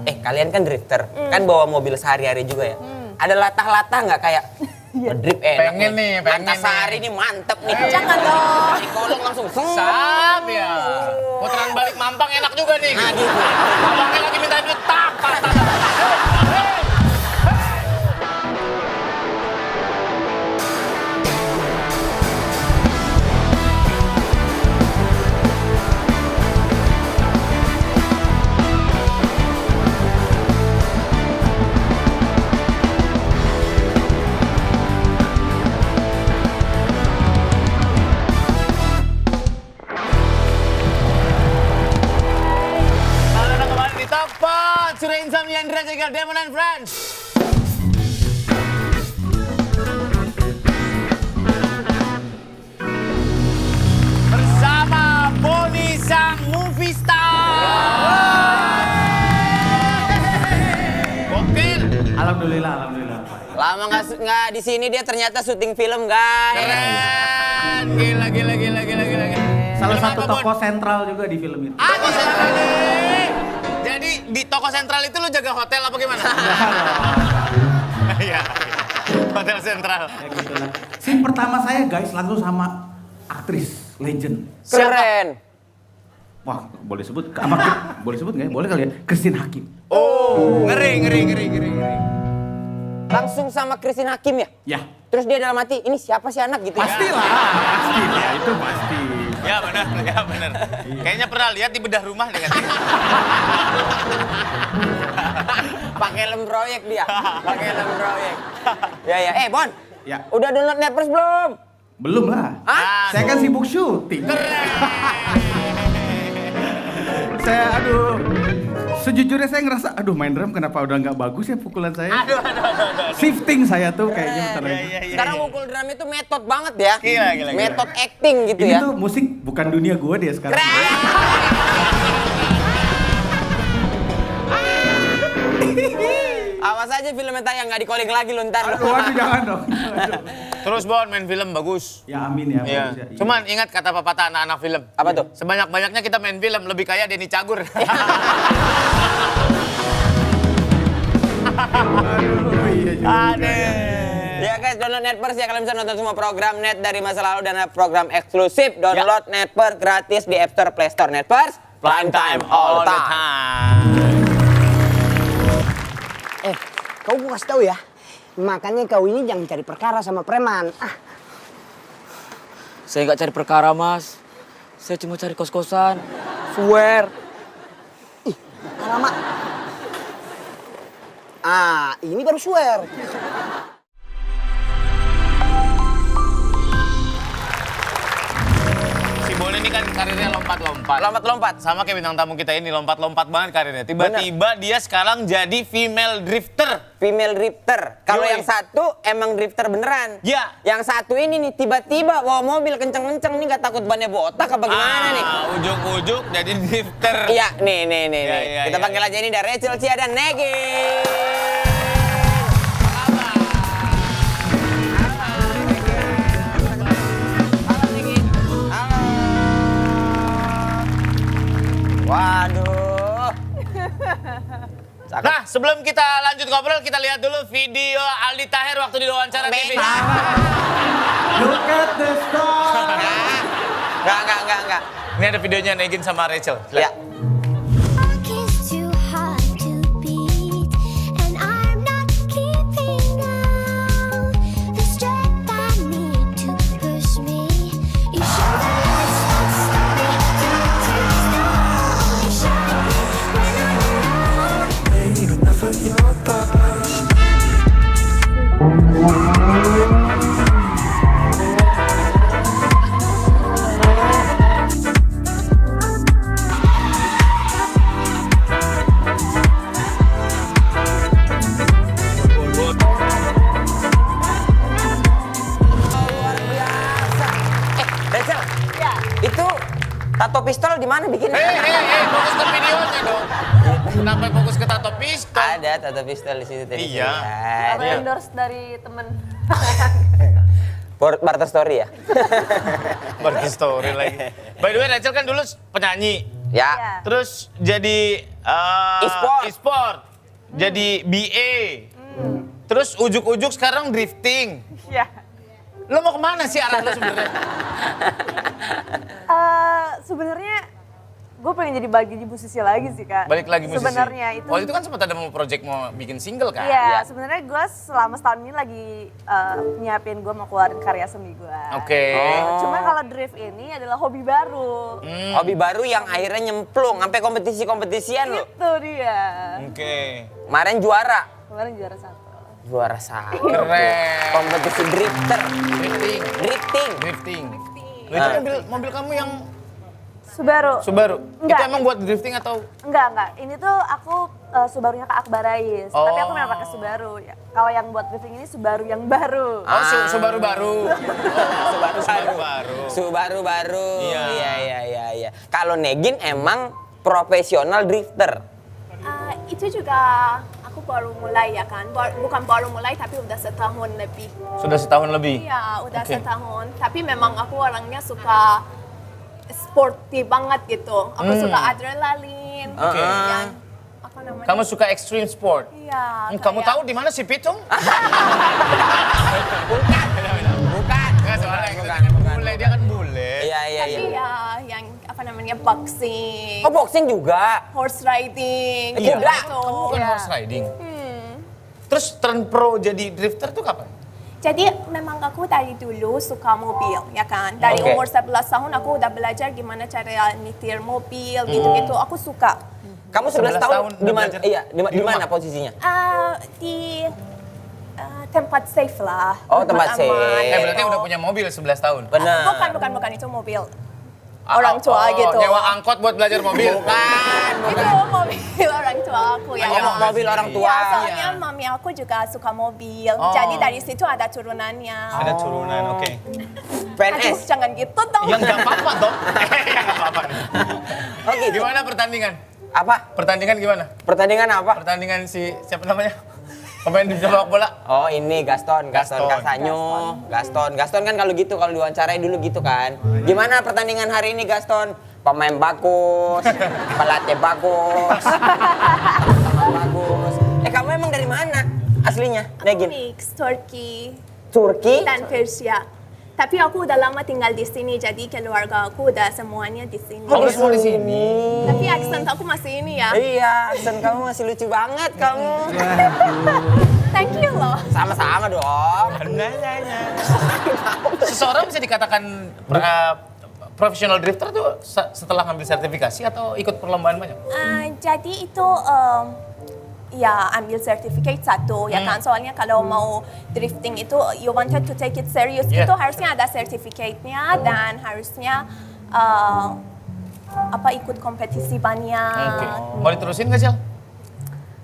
Kalian kan drifter, kan bawa mobil sehari-hari juga ya. Ada latah-latah nggak kayak ngedrip enak? Pengen nih, pengen Antasari nih mantep nih. Jangan dong. Dikolong langsung. Sap ya. Putaran balik Mampang enak juga nih. Nah gitu. Abangnya lagi minta duit, tak, patah. Halo, kembali di Top 4. Surya Insam, Yandra, Jegal, Demon and Friends. Bersama Boni Sang Movie Star. Gokil. Alhamdulillah, alhamdulillah. Lama nggak di sini dia ternyata syuting film guys. Keren. Gila. Salah Film satu apa, Bon? tokoh sentral juga di film itu. Toko sentral nih. Jadi di toko sentral itu lu jaga hotel apa gimana? Iya. Hotel sentral. Ya gitu lah. Scene pertama saya guys langsung sama aktris legend. Keren. Wah, boleh sebut apa? Boleh sebut nggak? Ya? Boleh kali ya. Christine Hakim. Oh, ngeri. Langsung sama Christine Hakim ya? Ya. Terus dia dalam hati, ini siapa sih anak gitu ya? Pastilah, pastilah itu pasti. Ya benar. Kayaknya pernah lihat di bedah rumah deh katanya. Pakai lem proyek dia. Pakai lem proyek. Ya. Bon. Ya. Udah download Netflix belum? Belum lah. Hah? Saya kan sibuk syuting. Aduh. Sejujurnya saya ngerasa, aduh main drum kenapa udah nggak bagus ya pukulan saya. Aduh. Shifting saya tuh kayaknya bentar lagi. Iya. Sekarang mukul drum itu metode banget ya. Gila. Metode acting gitu Ini ya. tuh musik bukan dunia gua dia sekarang. Keren. Awas aja filmnya tayang, nggak di-calling lagi lu ntar. Aduh, waduh jangan dong. Terus Bon main film bagus. Ya amin ya. Iya. bagus ya. Iya. Cuman ingat kata pepatah anak-anak film. Apa tuh? Sebanyak-banyaknya kita main film lebih kaya Denny Cagur. Aduh, iya juga. Adeh. Ya guys, download Netverse ya. Kalian bisa nonton semua program net dari masa lalu dan program eksklusif. Download Netverse gratis di App Store, Play Store. Netverse, prime time all the time. time. Kau gue kasih tahu ya. Makanya kau ini jangan cari perkara sama preman. Saya nggak cari perkara, Mas. Saya cuma cari kos-kosan. Swear. Alamak. Ini baru swear. Si Bon ini kan karirnya lompat-lompat. Lompat-lompat. Sama kayak bintang tamu kita ini lompat-lompat banget karirnya. Tiba-tiba dia sekarang jadi female drifter. Female drifter. Kalau Yoi. yang satu emang drifter beneran. Ya. Yang satu ini nih tiba-tiba bawa mobil kenceng-kenceng nih, nggak takut bannya botak apa gimana nih? Ujuk-ujuk jadi drifter. Iya, nih. Iya, Kita iya, panggil aja ini dari Rachel Cia dan Negi. Waduh. Nah, sebelum kita lanjut ngobrol, kita lihat dulu video Aldi Taher waktu di wawancara TV. Look at the star. Enggak. Ini ada videonya Negin sama Rachel. Ya. My kiss too hard to beat, and I'm not keeping up the strength I need to push me. You should have stop me to only shine when I'm alone. Luar biasa. Rachel. Ya. Itu tato pistol di mana bikinnya? Fokus ke videonya dong. Kenapa fokus ke tato pistol? Ada tato pistol di situ tadi. Iya. Lihat. Apa endorse dari temen? Barter story ya. Berarti story lagi. By the way, Rachel kan dulu penyanyi. Ya. Iya. Terus jadi e-sport. Jadi BA. Terus ujuk-ujuk sekarang drifting. Iya. Lo mau kemana sih arah lo sebenarnya? Sebenarnya gue pengen jadi bagi musisi lagi sih Kak. Balik lagi musisi. Sebenarnya itu. Oh itu kan sempat ada mau project mau bikin single kan? Iya, sebenarnya gue selama setahun ini lagi nyiapin gue mau keluarin karya seni gue. Oke. Cuma kalau drift ini adalah hobi baru. Hobi baru yang akhirnya nyemplung sampai kompetisi-kompetisian lo. Itu dia. Oke. Kemarin juara. Kemarin juara 1. Juara 1. Keren. Kompetisi drifter. Drifting. Drifting. Lo itu mobil kamu yang Subaru. Itu Enggak. emang buat drifting atau? Enggak. Ini tuh aku Subarunya Kak Akbar Rais. Oh. Tapi aku memang pakai Subaru. Ya. Kalau yang buat drifting ini Subaru yang baru. Oh, Subaru baru. Subaru baru. Iya. Iya. Kalau Negin emang profesional drifter. Itu juga aku baru mulai ya kan, bukan baru mulai tapi udah setahun lebih. Sudah setahun lebih? Iya, udah Oke. setahun. Tapi memang aku orangnya suka sporty banget gitu. Aku suka adrenalin. Oke. Yang apa namanya? Kamu suka extreme sport? Iya. Kamu kayak- tahu di mana si Pitung? Bukan. Nggak, soalnya Bukan. bule, dia kan bule. Iya. Tapi ya yang apa namanya boxing, Oh, boxing juga. horse riding, Iya. gitu. Kamu bukan horse riding. Terus turn pro jadi drifter tuh kapan? Jadi memang aku dari dulu suka mobil, ya kan. Dari Oke. umur 11 tahun aku udah belajar gimana cara nyetir mobil, gitu-gitu. Aku suka. Kamu 11 tahun udah di mana? belajar Iya, di di mana rumah? posisinya? Di tempat safe lah. Oh, tempat safe. aman, Berarti gitu. udah punya mobil 11 tahun? Benar. Bukan itu mobil. Orang tua gitu. Nyewa angkot buat belajar mobil? Bukan. Itu mobil orang tua aku ya. Oh, mobil orang tua. Ya, soalnya mami aku juga suka mobil. Oh. Jadi dari situ ada turunannya. Ada turunan, oke. Aduh, PNS. jangan gitu dong. Yang nggak apa-apa dong. Nggak apa-apa. Oh gitu. Gimana pertandingan? Apa? Pertandingan gimana? Pertandingan apa? Pertandingan siapa namanya? Pemain di sepak bola? Oh ini Gaston Gaston. Castanyo. Gaston kan kalau gitu, kalau diwawancarai dulu gitu kan. Gimana pertandingan hari ini Gaston? Pemain bagus, pelatih bagus, sama bagus. Kamu emang dari mana aslinya, Aku Negin? mix Turki Turki? dan Persia. Tapi aku udah lama tinggal di sini, jadi keluarga aku udah semuanya di sini. Oh, semua di sini. Tapi aksen aku masih ini ya. Iya, aksen kamu masih lucu banget kamu. Thank you loh. Sama-sama dong. Seseorang bisa dikatakan profesional drifter tuh setelah ngambil sertifikasi atau ikut perlombaan banyak? Jadi itu ya ambil sertifikat satu ya kan. Soalnya kalau mau drifting itu you wanted to take it serious Yeah. itu harusnya ada sertifikatnya dan harusnya ikut kompetisi banyak. Oke. Mau diterusin nggak, Sil?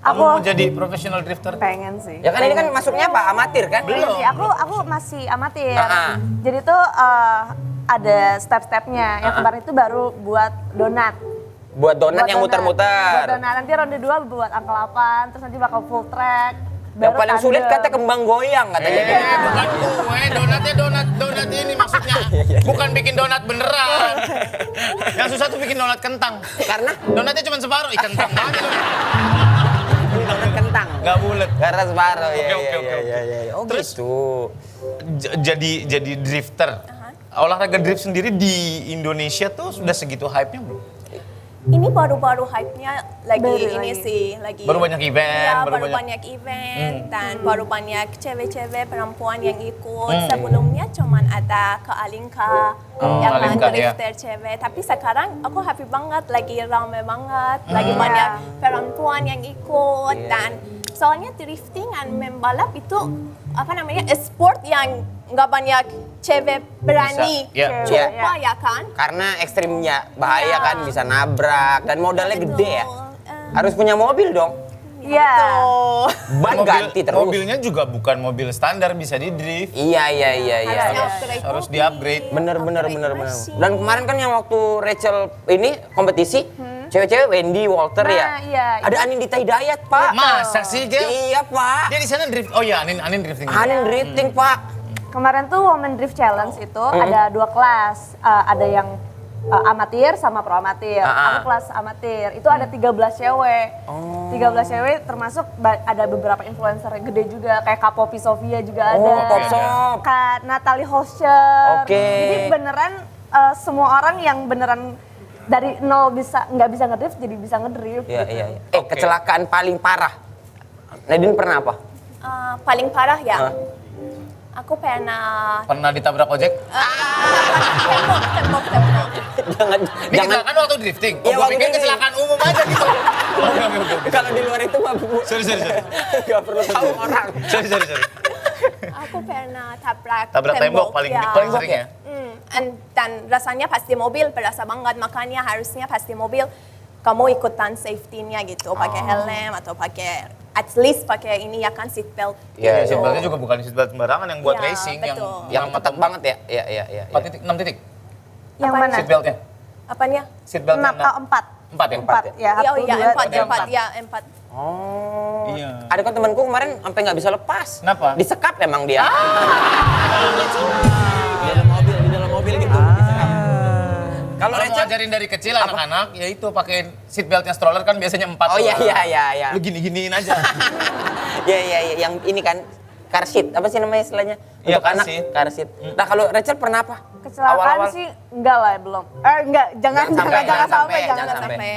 Kamu Aku mau jadi profesional drifter? pengen sih. Ya kan ini kan masuknya apa? Amatir kan? Pengen sih. Aku masih amatir. Ah. Jadi tuh ada step-stepnya. Yang kemarin itu baru buat donat. Buat donat yang Buat muter-muter. donat. Nanti ronde 2 buat angka 8, terus nanti bakal full track. Yang paling sulit kata kembang goyang katanya. Bukan kue, donatnya donat ini maksudnya. Bukan bikin donat beneran. Yang susah tuh bikin donat kentang. Karena Donatnya cuma separuh, kentang banget. donat kentang. Nggak bulat. Karena separuh ya. Oke. Oh Terus, gitu. Jadi drifter. Olahraga drift sendiri di Indonesia tuh sudah segitu hype-nya belum? Ini baru-baru hype-nya lagi Baru ini lagi. sih, lagi. Baru banyak event, Iya, baru baru banyak- banyak event dan baru banyak cewek-cewek perempuan yang ikut. Sebelumnya cuman ada ke Alinka, yang Alinka, ya. drifter cewek. Tapi sekarang aku happy banget, lagi rame banget, lagi banyak perempuan yang ikut dan soalnya drifting dan membalap itu apa namanya sport yang nggak banyak cewek berani Bisa, ya. coba ya kan? Karena ekstrimnya bahaya Iya. kan, bisa nabrak dan modalnya Betul. gede ya. Harus punya mobil dong. Iya. Ban ganti terus. Mobilnya juga bukan mobil standar, bisa di drift. Iya. Harus di-upgrade. Bener. Masih. Dan kemarin kan yang waktu Rachel ini kompetisi, cewek-cewek Wendy Walter Nah, ya. iya. Ada Anindita Hidayat, Pak. Masa sih dia? Iya, Pak. Dia di sana drift. Oh iya, Anin drifting. Anin drifting, Pak. Kemarin tuh Women Drift Challenge itu ada 2 kelas. Ada yang amatir sama pro amatir. Aku kelas amatir. Itu ada 13 cewek. 13 cewek termasuk ada beberapa influencer yang gede juga kayak Kak Poppy Sofia juga ada. Popsop. Kak Natalie Hoscher. Oke. Jadi beneran semua orang yang beneran dari nol nggak bisa ngedrift jadi bisa ngedrift. Iya, gitu. iya. Kecelakaan paling parah. Nadine pernah apa? Paling parah ya. Aku pernah Pernah ditabrak ojek? tembok. Jangan Ini kecelakaan waktu drifting? Iya, Gue waktu pikir drifting. kecelakaan umum aja gitu. Oke. kalau di luar itu mah Sorry. nggak perlu tahu orang. Sorry. Aku pernah tabrak Tembok paling sering ya? Dan rasanya pas di mobil berasa banget, makanya harusnya pas di mobil kamu ikutan safety-nya gitu, pakai helm atau pakai at least pakai ini ya kan seatbelt. Iya, gitu. seatbeltnya juga bukan seatbelt sembarangan yang buat Iya, racing betul. Yang ketat banget ya. Iya. 4 titik, 6 titik Yang mana? seatbeltnya. Apanya? Seatbeltnya 4. 4 ya? 4 ya. Oh iya, 1, 2, 3, 4. Oh. Iya. Ada kan temanku kemarin sampai nggak bisa lepas. Kenapa? Disekap emang dia. Di dalam mobil gitu. Disekap. Kalau Kalau mau Rachel, ajarin dari kecil anak-anak, ya itu pakein seatbeltnya stroller kan biasanya 4. oh iya. Lu gini-giniin aja. Iya, yang ini kan car seat, apa sih namanya istilahnya? Iya, Untuk car anak, seat. car seat. Nah, kalau Rachel pernah apa? Kecelakaan Awal-awal? sih enggak lah belum. Enggak, jangan sampai.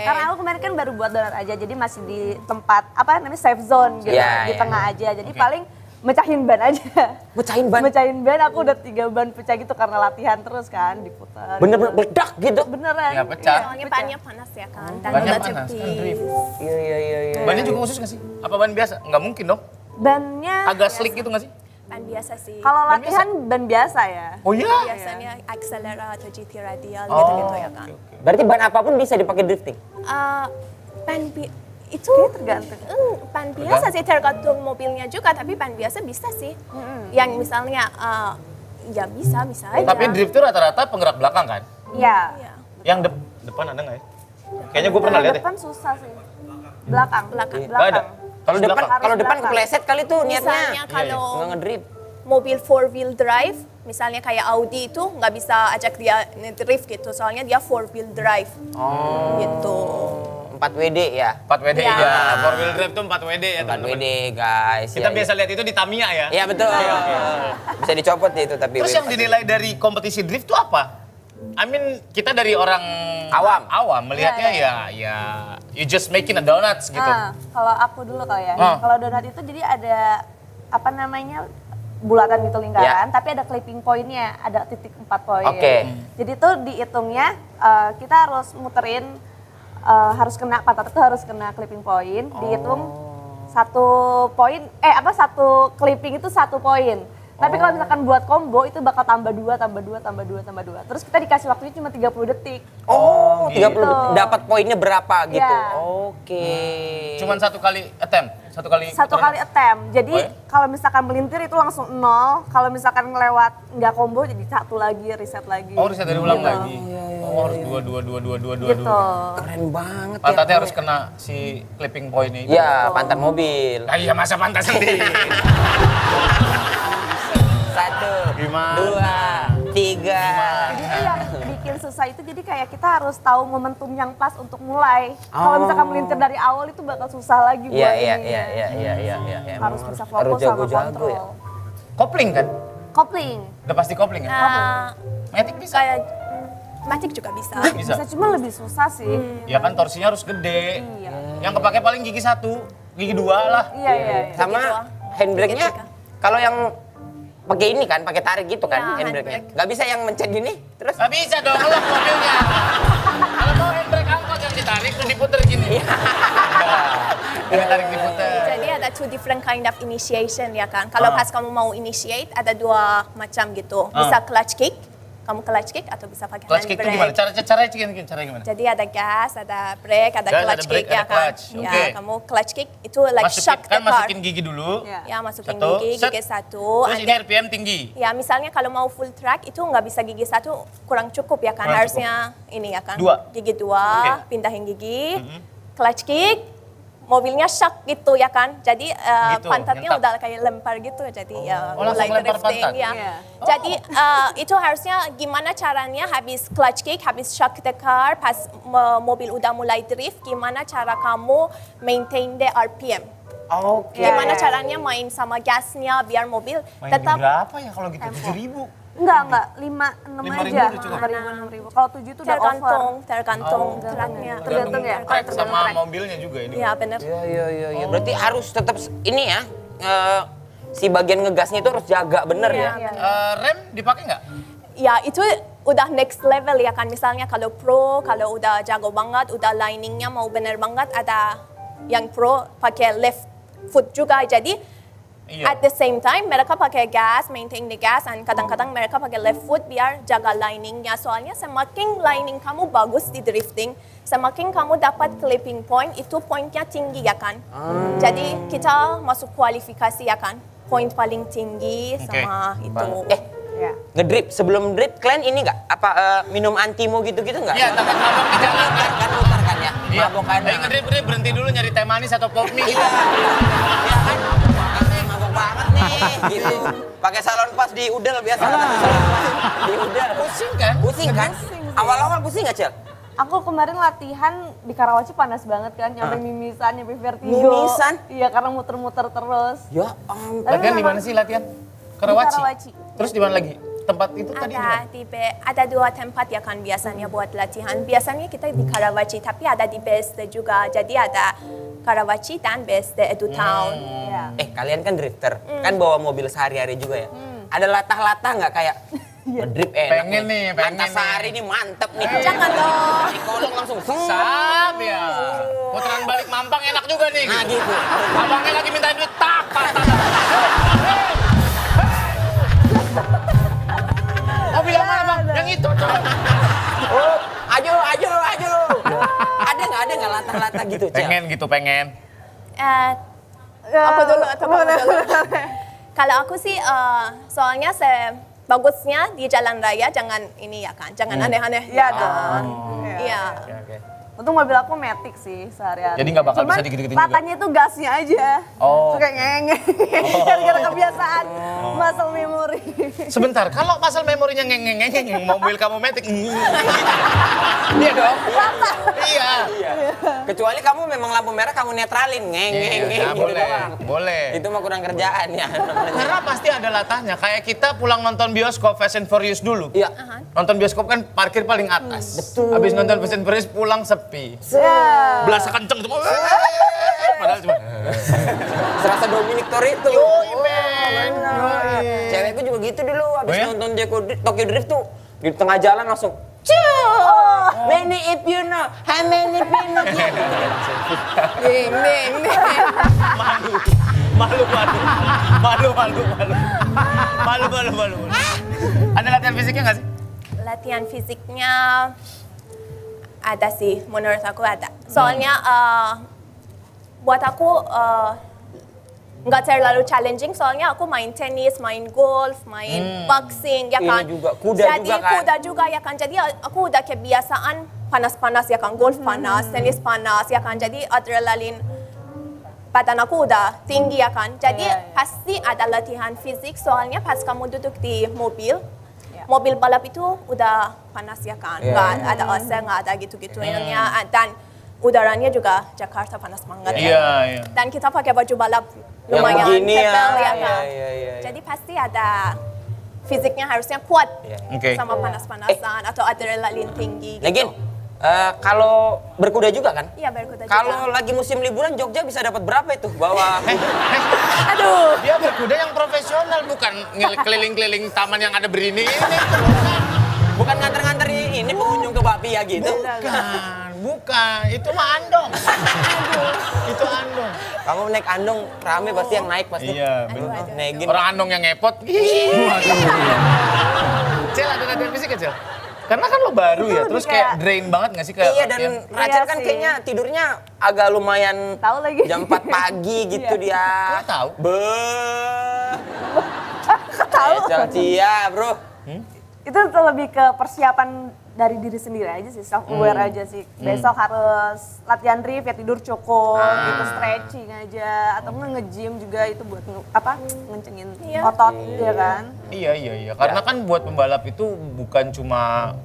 Karena aku kemarin kan baru buat donat aja, jadi masih di tempat apa namanya safe zone gitu, Iya, di iya. tengah aja. Jadi paling mecahin ban aja. Mecahin ban? Mecahin ban, aku udah 3 ban pecah gitu karena latihan terus kan, diputar. Bener-bener meledak gitu? Beneran. Ya pecah. Soalnya bannya panas ya kan. Dan Bannya juga panas, kan tipis. drift. Iya. Bannya juga khusus nggak sih? Apa ban biasa? Nggak mungkin dong. Bannya Agak slick gitu nggak sih? Ban biasa sih. kalau latihan ban biasa ya. Oh iya? Biasanya Accelera atau GT radial gitu-gitu ya kan. Berarti ban apapun bisa dipakai drifting? Itu tergantung. ban biasa sih, tergantung mobilnya juga, tapi ban biasa bisa sih. Yang misalnya ya bisa aja. Tapi drift itu rata-rata penggerak belakang kan? Iya. Iya. Yang depan ada nggak ya? Kayaknya gue pernah lihat ya. Depan susah sih. Belakang. Nggak ada. Kalau depan, Belakang. kalau depan Belakang. kepleset kali tuh Misalnya niatnya. kalau Nggak ngedrift. mobil 4-wheel drive, misalnya kayak Audi itu nggak bisa ajak dia drift gitu, soalnya dia 4-wheel drive. Gitu. 4WD ya? 4WD Iya. ya. 4-wheel drive tuh 4WD ya 4WD guys. Kita Ya, biasa lihat itu di Tamiya ya. Iya betul. Bisa dicopot ya itu tapi. Terus yang dinilai dari kompetisi drift tuh apa? I mean, kita dari orang awam melihatnya ya you just making a donuts gitu. Kalau aku dulu kali ya. Ah. Kalau donat itu jadi ada apa namanya bulatan gitu lingkaran, tapi ada clipping point-nya, ada titik 4 poin. Oke. Jadi tuh dihitungnya kita harus muterin harus kena pantat itu harus kena clipping point, dihitung 1 poin satu clipping itu 1 poin. Tapi kalau misalkan buat combo itu bakal tambah 2. Terus kita dikasih waktunya cuma 30 detik. Oh, 30 Gitu. dapat poinnya berapa gitu. Iya. Oke. Cuman satu kali attempt, satu kali attempt. Jadi Oh ya? kalau misalkan melintir itu langsung 0. Kalau misalkan ngelewat nggak combo jadi 1 lagi, reset lagi. Oh, riset dari ulang lagi. Oh, harus dua. Gitu. Keren banget Pantatnya ya. harus kena si clipping point itu. Ya, pantat mobil. Ah, iya, masa pantat sendiri. 1, Gimana? 2, 3. Jadi itu yang bikin susah itu jadi kayak kita harus tahu momentum yang pas untuk mulai. Kalau misalkan melintir dari awal itu bakal susah lagi buat Iya. ininya. Harus bisa Harus fokus sama jago-jago kontrol. ya. Kopling kan? Kopling. Udah pasti kopling ya? Matic bisa. Kayak Matic juga bisa. Bisa. Bisa cuma lebih susah sih. Ya kan torsinya harus gede. Iya. Yang kepake paling gigi 1, gigi 2 lah. Iya. Sama handbrake-nya kalau yang pakai ini kan, pakai tarik gitu kan Ya, handbrake-nya. handbrake. Nggak bisa yang mencet gini terus. Gak bisa dong, lo mobilnya. Kalau mau handbrake angkot yang ditarik, terus diputer gini. Yang ditarik diputer. Jadi ada 2 different kind of initiation ya kan. Kalau pas kamu mau initiate ada 2 macam gitu. Bisa clutch kick, kamu clutch kick atau bisa pakai Clutch kick itu gimana? handbrake. Caranya gimana? Jadi ada gas, ada brake, ada Gas, clutch ada kick brake, ya ada kan. clutch. Ya, Oke. kamu clutch kick itu like shock the car. Masukin gigi dulu. Iya. Ya, masukin Satu, gigi set. 1. Terus ini RPM tinggi. Ya, misalnya kalau mau full track itu nggak bisa gigi 1 kurang cukup ya kan. Kurang Harusnya ini ya kan. 2. Gigi 2, Oke. pindahin gigi, clutch kick, mobilnya shock gitu ya kan. Jadi Gitu, pantatnya nyentak. udah kayak lempar gitu jadi ya Oh, langsung mulai lempar drifting pantat? ya. Iya. Jadi itu harusnya gimana caranya habis clutch kick, habis shock the car, pas mobil udah mulai drift, gimana cara kamu maintain the RPM. Oke. Gimana Iya. caranya main sama gasnya biar mobil Main tetap berapa ya kalau gitu? 7.000. Enggak, 5-6 5.000 aja. udah cukup. 5.000, 6.000. Kalau 7 itu udah over. tergantung tracknya. Tergantung ya. Track sama mobilnya juga ini. Iya benar. Iya. Berarti harus tetap ini ya. Si bagian ngegasnya itu harus jaga bener ya. Iya. Rem dipakai nggak? Ya itu udah next level ya kan. Misalnya kalau pro, kalau udah jago banget, udah liningnya mau bener banget, ada yang pro pakai left foot juga. Jadi Iya. at the same time mereka pakai gas, maintain the gas, dan kadang-kadang mereka pakai left foot biar jaga liningnya. Soalnya semakin lining kamu bagus di drifting, semakin kamu dapat clipping point, itu pointnya tinggi ya kan. Jadi kita masuk kualifikasi ya kan, point paling tinggi sama itu. Iya. Ngedrip sebelum drip kalian ini nggak apa minum antimo gitu-gitu nggak? Iya, takut mabok di jalan kan. Kan muter kan ya? Iya. Mabok kan. Ngedrip berhenti dulu nyari teh manis atau pop mie. Iya kan? Makanya mabok banget nih gitu. Pakai salon pas di udel biasa. Di udel. Pusing kan? Pusing kan? Awal-awal pusing nggak, Cel? Aku kemarin latihan di Karawaci panas banget kan, nyampe mimisan, nyampe vertigo. Mimisan? Iya, karena muter-muter terus. Ya ampun. Latihan di mana sih latihan? Karawaci. Karawaci. Terus di mana lagi? Tempat itu tadi di mana? Ada 2 tempat ya kan biasanya buat latihan. Biasanya kita di Karawaci, tapi ada di BSD juga. Jadi ada Karawaci dan BSD Edu Town. Iya. Kalian kan drifter, kan bawa mobil sehari-hari juga ya. Ada latah-latah nggak kayak ngedrip enak Pengen nih, pengen Antasari nih mantep nih. Jangan dong. Di kolong langsung. Sap ya. Putaran balik Mampang enak juga nih. Nah gitu. Abangnya lagi minta duit tak. Mobil yang mana bang? Yang itu coba. Oh, ajo. Ada nggak latah-latah gitu, Cel? Pengen gitu, pengen. Aku dulu atau kamu dulu? Kalau aku sih, soalnya bagusnya di jalan raya jangan ini ya kan, jangan aneh-aneh. Iya ya kan? dong. Iya. Untung mobil aku matic sih sehari-hari. Jadi nggak bakal Cuman bisa digede-gedein juga? latahnya tuh gasnya aja. Oh. Suka ngenge. Gara-gara kebiasaan muscle memory. Sebentar, kalau pasal memorinya ngeng, mobil kamu metik. Iya dong. Iya. Kecuali kamu memang lampu merah kamu netralin, ngeng Iya, gitu boleh, doang. boleh. Itu mah kurang kerjaan ya. Karena pasti ada latahnya. Kayak kita pulang nonton bioskop Fast and Furious dulu. Iya. Nonton bioskop kan parkir paling atas. Betul. Habis nonton Fast and Furious pulang sepi. Berasa kenceng tuh. Padahal cuma. Serasa Dominic Toretto. Yoi, men. Cewekku juga gitu dulu, habis Oh ya? nonton Tokyo Drift tuh di tengah jalan langsung many if you know, how many if you know. Malu. Ada latihan fisiknya nggak sih? Latihan fisiknya ada sih, menurut aku ada. Soalnya buat aku nggak terlalu challenging, soalnya aku main tenis, main golf, main boxing, ya Ini kan. juga, kuda Jadi juga kan? kuda juga ya kan. Jadi aku udah kebiasaan panas-panas ya kan, golf panas, tenis panas ya kan. Jadi adrenalin badan aku udah tinggi ya kan. Jadi pasti ada latihan fisik, soalnya pas kamu duduk di mobil, mobil balap itu udah panas ya kan, nggak ada AC, nggak ada gitu-gitunya, dan udaranya juga Jakarta panas banget. Iya. Dan kita pakai baju balap Yang lumayan begini ya. tebal ya kan. Iya. Jadi pasti ada fisiknya harusnya kuat Oke. sama panas-panasan atau adrenalin tinggi. Gitu. Lagian, kalau berkuda juga kan? Iya berkuda juga. Kalau lagi musim liburan Jogja bisa dapat berapa itu bawa? Aduh. Dia berkuda yang profesional, bukan keliling-keliling taman yang ada berini ini. Bukan nganter-nganter ini pengunjung ke Bapia gitu. Bukan. Itu mah andong. Itu andong. Kamu naik andong rame pasti yang naik pasti. Iya, bener. Naikin. Orang andong yang ngepot. Cel, ada latihan fisik ya, Cel? Karena kan lo baru ya, terus kayak drain banget gak sih? Kayak Iya dan latihan? Rachel Iya kan sih. kayaknya tidurnya agak lumayan Tahu lagi. jam 4 pagi gitu dia. Kok tahu? Tahu. Rachel Cia, bro. itu tuh lebih ke persiapan dari diri sendiri aja sih, self aware aja sih. Besok harus latihan drift ya, tidur cukup, gitu stretching aja, atau nggak nge-gym juga itu buat ngencengin otot ya kan. Iya. Karena kan buat pembalap itu bukan cuma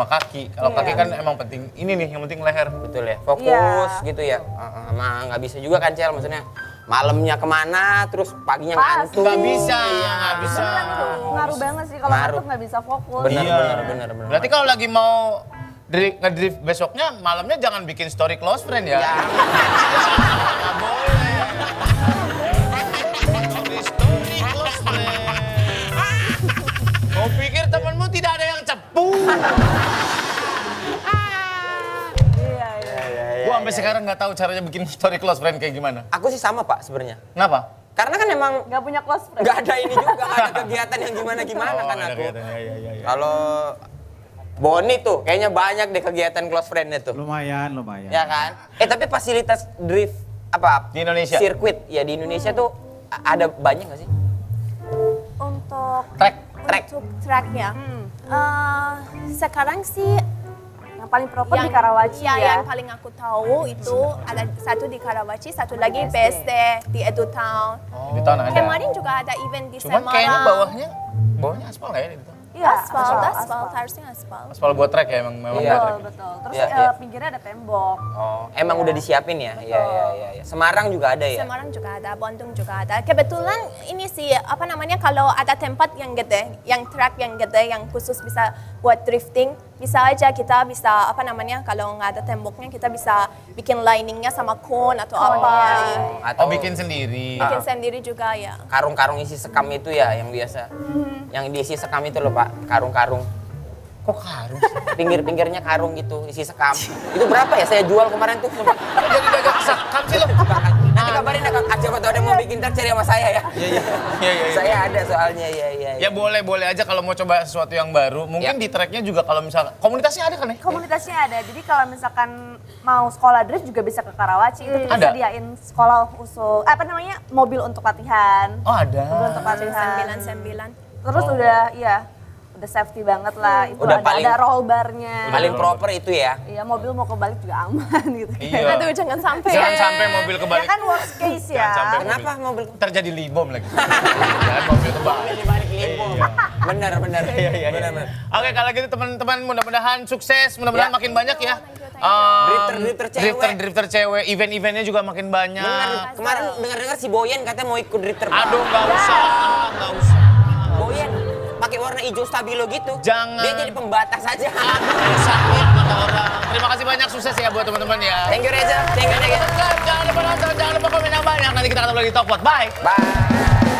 kaki. Kalau kaki kan emang penting. Ini nih yang penting leher. Betul ya, fokus gitu ya. Sama nggak bisa juga kan Cel, maksudnya malamnya kemana, terus paginya ngantuk. Nggak bisa, nggak bisa. Beneran itu ngaruh banget sih kalau ngantuk nggak bisa fokus. Bener. Berarti kalau lagi mau ngedrift besoknya, malamnya jangan bikin story close friend ya. Nggak boleh. Story close friend. Kau pikir temanmu tidak ada yang cepu? Gua sampai sekarang nggak tahu caranya bikin story close friend kayak gimana. Aku sih sama Pak sebenarnya. Kenapa? Karena kan emang Nggak punya close friend. nggak ada ini juga, nggak ada kegiatan yang gimana-gimana kan ada aku. kegiatannya, iya. Kalau Boni tuh kayaknya banyak deh kegiatan close friend-nya tuh. Lumayan. Ya kan? Tapi fasilitas drift apa? Di Indonesia? Sirkuit ya di Indonesia tuh ada banyak nggak sih? Untuk Track. untuk tracknya. Sekarang sih Yang paling proper di Karawaci ya. yang paling aku tahu itu ada satu di Karawaci, satu lagi BSD di Edu Town. Di tahun ada. Kemarin juga ada event di Cuman Semarang. kayaknya bawahnya aspal nggak ya? Di situ? Iya, aspal, harusnya aspal. Aspal buat track ya memang Iya. buat track. Betul. Terus Iya. pinggirnya ada tembok. Oh, emang udah disiapin ya? Iya. Semarang juga ada ya? Semarang juga ada, Bandung juga ada. Kebetulan ini sih apa namanya kalau ada tempat yang gede, yang track yang gede, yang khusus bisa buat drifting, bisa aja kita bisa apa namanya kalau nggak ada temboknya kita bisa bikin liningnya sama cone atau apa. Atau Oh bikin sendiri. Bikin sendiri juga ya. karung-karung isi sekam itu ya yang biasa. Yang diisi sekam itu loh Pak, karung-karung. Kok karung? Pinggir-pinggirnya karung gitu, isi sekam. Itu berapa ya? Saya jual kemarin tuh. Sumpah. Jadi dagang sekam sih lo. Nanti kabarin ya, siapa tahu ada yang mau bikin ntar cari sama saya ya. Iya. Saya ada soalnya, iya. Ya boleh aja kalau mau coba sesuatu yang baru. Mungkin Ya. di tracknya juga kalau misalnya komunitasnya ada kan ya? Komunitasnya ada. Jadi kalau misalkan mau sekolah drift juga bisa ke Karawaci. Itu kita Ada? sediain sekolah usul apa namanya? Mobil untuk latihan. Oh ada. Mobil untuk latihan. 999. Terus udah safety banget lah. Itu Udah ada roll barnya. Paling proper itu ya. Iya, mobil mau kebalik juga aman gitu. Iya. Aduh jangan sampai. Jangan sampai mobil Ya kebalik. kan worst case ya. Jangan sampai Kenapa mobil terjadi libom lagi? Jangan mobil kebalik. balik limbo? Bener. Bener. Oke kalau gitu teman-teman mudah-mudahan sukses, mudah-mudahan Ya. makin banyak ya. Drifter cewek, event-eventnya juga makin banyak. Bener. Kemarin dengar-dengar si Boyen katanya mau ikut drifter. Aduh nggak usah. Boyen pakai warna hijau stabilo gitu. Jangan. Dia jadi pembatas aja. Sakit kata orang. Terima kasih banyak, sukses ya buat teman-teman ya. Thank you Reza. Thank you. Jangan lupa nonton, jangan lupa komen yang banyak. Nanti kita ketemu lagi di Talkpot. Bye. Bye.